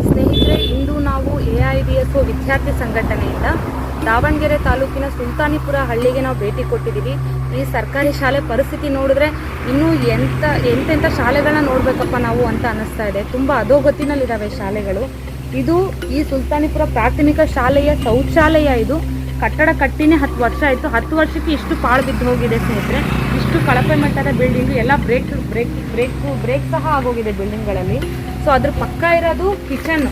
ಸ್ನೇಹಿತರೆ, ಇಂದು ನಾವು AIDSO ವಿದ್ಯಾರ್ಥಿ ಸಂಘಟನೆಯಿಂದ ದಾವಣಗೆರೆ ತಾಲೂಕಿನ ಸುಲ್ತಾನಿಪುರ ಹಳ್ಳಿಗೆ ನಾವು ಭೇಟಿ ಕೊಟ್ಟಿದ್ದೀವಿ. ಈ ಸರ್ಕಾರಿ ಶಾಲೆ ಪರಿಸ್ಥಿತಿ ನೋಡಿದ್ರೆ ಇನ್ನೂ ಎಂತೆಂಥ ಶಾಲೆಗಳನ್ನ ನೋಡಬೇಕಪ್ಪ ನಾವು ಅಂತ ಅನ್ನಿಸ್ತಾ ಇದೆ. ತುಂಬ ಅಧೋಗತಿನಲ್ಲಿದ್ದಾವೆ ಶಾಲೆಗಳು. ಇದು ಈ ಸುಲ್ತಾನಿಪುರ ಪ್ರಾಥಮಿಕ ಶಾಲೆಯ ಶೌಚಾಲಯ. ಇದು ಕಟ್ಟಡ ಕಟ್ಟಿನೇ 10 ವರ್ಷ ಆಯಿತು. 10 ವರ್ಷಕ್ಕೆ ಇಷ್ಟು ಪಾಳು ಬಿದ್ದು ಹೋಗಿದೆ ಸ್ನೇಹಿತರೆ. ಇಷ್ಟು ಕಳಪೆ ಮಟ್ಟದ ಬಿಲ್ಡಿಂಗು, ಎಲ್ಲ ಬ್ರೇಕ್ ಸಹ ಆಗೋಗಿದೆ ಬಿಲ್ಡಿಂಗ್ಗಳಲ್ಲಿ. ಸೊ ಅದ್ರ ಪಕ್ಕ ಇರೋದು ಕಿಚನ್,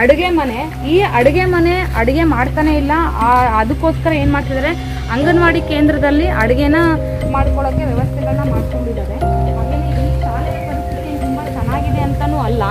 ಅಡುಗೆ ಮನೆ. ಈ ಅಡುಗೆ ಮನೆ ಅಡುಗೆ ಮಾಡ್ತಾನೆ ಇಲ್ಲ. ಅದಕ್ಕೋಸ್ಕರ ಏನು ಮಾಡ್ತಿದ್ದಾರೆ, ಅಂಗನವಾಡಿ ಕೇಂದ್ರದಲ್ಲಿ ಅಡುಗೆನ ಮಾಡ್ಕೊಳ್ಳೋಕ್ಕೆ ವ್ಯವಸ್ಥೆಗಳನ್ನ ಮಾಡ್ಕೊಂಡಿದ್ದಾರೆ. ಹಾಗೆಯೇ ಈ ಶಾಲೆಯ ಪರಿಸ್ಥಿತಿ ತುಂಬ ಚೆನ್ನಾಗಿದೆ ಅಂತಲೂ ಅಲ್ಲ.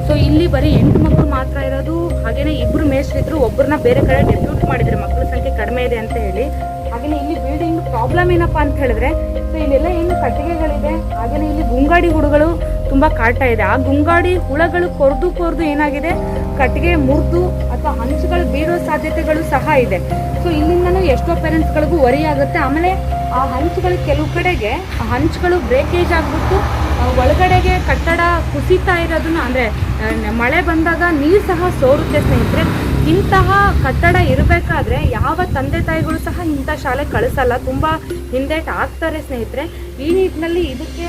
ಸೊ ಇಲ್ಲಿ ಬರೀ 8 ಮಕ್ಕಳು ಮಾತ್ರ ಇರೋದು. ಹಾಗೆಯೇ 2 ಮೇಷ್ಟ್ರಿದ್ರು, ಒಬ್ಬರನ್ನ ಬೇರೆ ಕಡೆ ಡೆಪ್ಯೂಟ್ ಮಾಡಿದ್ದಾರೆ ಮಕ್ಕಳ ಸಂಖ್ಯೆ ಕಡಿಮೆ ಇದೆ ಅಂತ ಹೇಳಿ. ಹಾಗೆಯೇ ಇಲ್ಲಿ ಬಿಲ್ಡಿಂಗ್ ಪ್ರಾಬ್ಲಮ್ ಏನಪ್ಪ ಅಂತ ಹೇಳಿದ್ರೆ, ಸೊ ಇಲ್ಲೆಲ್ಲ ಏನು ಕಟ್ಟಿಗೆಗಳಿದೆ. ಹಾಗೆಯೇ ಇಲ್ಲಿ ಗುಂಗಾಡಿ ಹುಳುಗಳು ತುಂಬ ಕಾಡ್ತಾ ಇದೆ. ಆ ಗುಂಗಾಡಿ ಹುಳಗಳು ಕೊರ್ದು ಏನಾಗಿದೆ, ಕಟ್ಟಿಗೆ ಮುರಿದು ಅಥವಾ ಹಂಚುಗಳು ಬೀರೋ ಸಾಧ್ಯತೆಗಳು ಸಹ ಇದೆ. ಸೊ ಇಲ್ಲಿಂದನೂ ಎಷ್ಟೋ ಪೇರೆಂಟ್ಸ್ಗಳಿಗೂ ವರಿ ಆಗುತ್ತೆ. ಆಮೇಲೆ ಆ ಹಂಚುಗಳು ಕೆಲವು ಕಡೆಗೆ ಆ ಹಂಚುಗಳು ಬ್ರೇಕೇಜ್ ಆಗಿಬಿಟ್ಟು ಒಳಗಡೆಗೆ ಕಟ್ಟಡ ಕುಸಿತಾ ಇರೋದನ್ನ, ಅಂದರೆ ಮಳೆ ಬಂದಾಗ ನೀರು ಸಹ ಸೋರುತ್ತೆ ಸ್ನೇಹಿತರೆ. ಇಂತಹ ಕಟ್ಟಡ ಇರಬೇಕಾದ್ರೆ ಯಾವ ತಂದೆ ತಾಯಿಗಳು ಸಹ ಇಂಥ ಶಾಲೆ ಕಳಿಸಲ್ಲ, ತುಂಬ ಹಿಂದೇಟು ಆಗ್ತಾರೆ ಸ್ನೇಹಿತರೆ. ಈ ನಿಟ್ಟಿನಲ್ಲಿ ಇದಕ್ಕೆ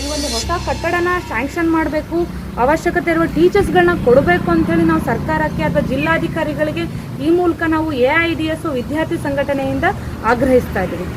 ಈ ಒಂದು ಹೊಸ ಕಟ್ಟಡನ ಸ್ಯಾಂಕ್ಷನ್ ಮಾಡಬೇಕು, ಅವಶ್ಯಕತೆ ಇರುವ ಟೀಚರ್ಸ್ಗಳನ್ನ ಕೊಡಬೇಕು ಅಂಥೇಳಿ ನಾವು ಸರ್ಕಾರಕ್ಕೆ ಅಥವಾ ಜಿಲ್ಲಾಧಿಕಾರಿಗಳಿಗೆ ಈ ಮೂಲಕ ನಾವು AIDSO ವಿದ್ಯಾರ್ಥಿ ಸಂಘಟನೆಯಿಂದ ಆಗ್ರಹಿಸ್ತಾ ಇದ್ದೀವಿ.